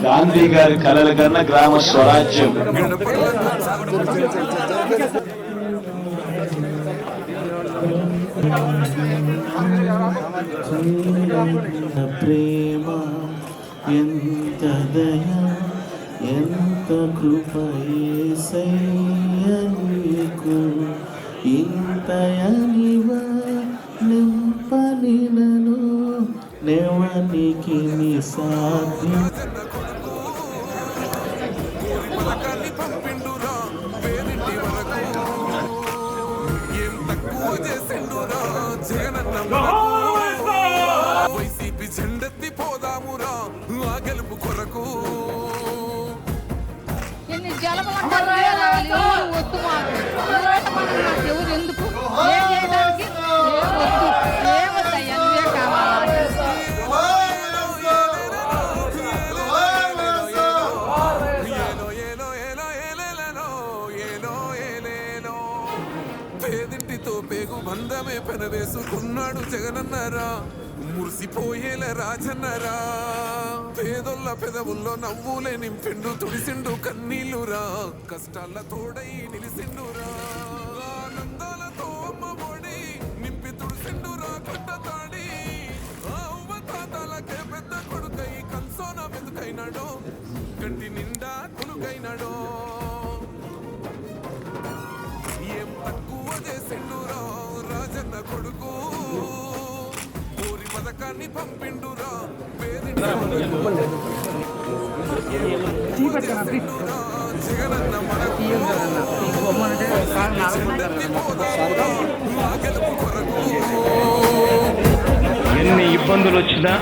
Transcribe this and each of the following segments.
గాంధీ గారి కలల కన్నా గ్రామ స్వరాజ్యం. ప్రేమ ఎంత దయ ఎంత కృప యేసయ్యా నీకు ఇంతయనివ నింపని నన్ను నెవనికి నీ సాధ్యం. వైసీపీ జెండెత్తి పోదామురా ఆ గెలుపు కొరకు. ఎన్ని జలమంటారు వద్దు మాకు ఎవరు ఎందుకు ఏం చేయడానికి వద్దు ఏమొద్దయ్యా నువ్వే కావాలి. పేదింటితో పేగు బంధమే పెనవేసుకున్నాడు జగనన్నారా, మురిసిపోయేల రాజన్నరా. పేదొల్ల పెదవుల్లో నవ్వులే నింపిండు, తుడిసిండు కన్నీళ్ళురా, కష్టాల తోడై నిలిసిండురా. ఆనందాలతో అమ్మఒడి నింపి తుడిసిండురా కొండ తాడి. అవ్వ తాతలకే పెద్ద కొడుకై కన్సోన వెతుకైనాడో, గంటి నిండా కొనుకైనాడో. ఏం తక్కువ చేసిండురా రాజన్న కొడుకు, పథకాన్ని పంపిండురా జగనన్న మనకు గెలుపు కొరకు. ఎన్ని ఇబ్బందులు వచ్చినా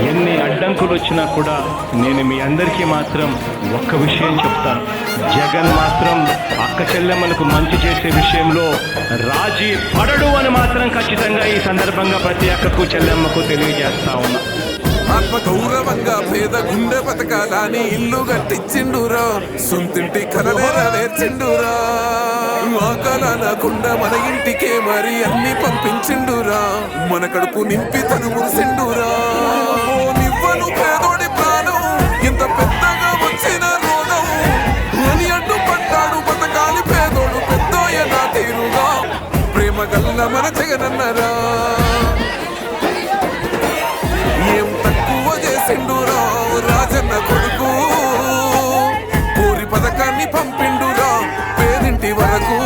ఎన్ని అడ్డంకులు వచ్చినా కూడా నేను మీ అందరికీ మాత్రం ఒక్క విషయం చెప్తాను. జగన్ మాత్రం అక్క చెల్లెమ్మలకు మంచి చేసే విషయంలో రాజీ పడడు అని మాత్రం ఖచ్చితంగా ఈ సందర్భంగా ప్రతి అక్కకు చెల్లెమ్మకు తెలియజేస్తా ఉన్నా. ఆత్మ గౌరవంగా పేద గుండె బతకాలని ఇల్లు కట్టించిండురా, సొంతింటి కలనే నెరవేర్చిండురా. ఆకలనకుండా మన ఇంటికే మరి అన్ని పంపించిండురా, మన కడుపు నింపి తను మురిసిండురా. నివ్వను పేదోడి ప్రాణం ఇంత పెద్దగా వచ్చిన రోగం అని అడ్డుపడ్డాడు బతకాలి పేదోడు పెద్దోయ నా తీరుగా. ప్రేమ గల్ల మన జగనన్నరా, ఏం తక్కువ చేసిండురా రాజన్న కొడుకు, పూరి పథకాన్ని పంపిండురా పేరింటి వరకు.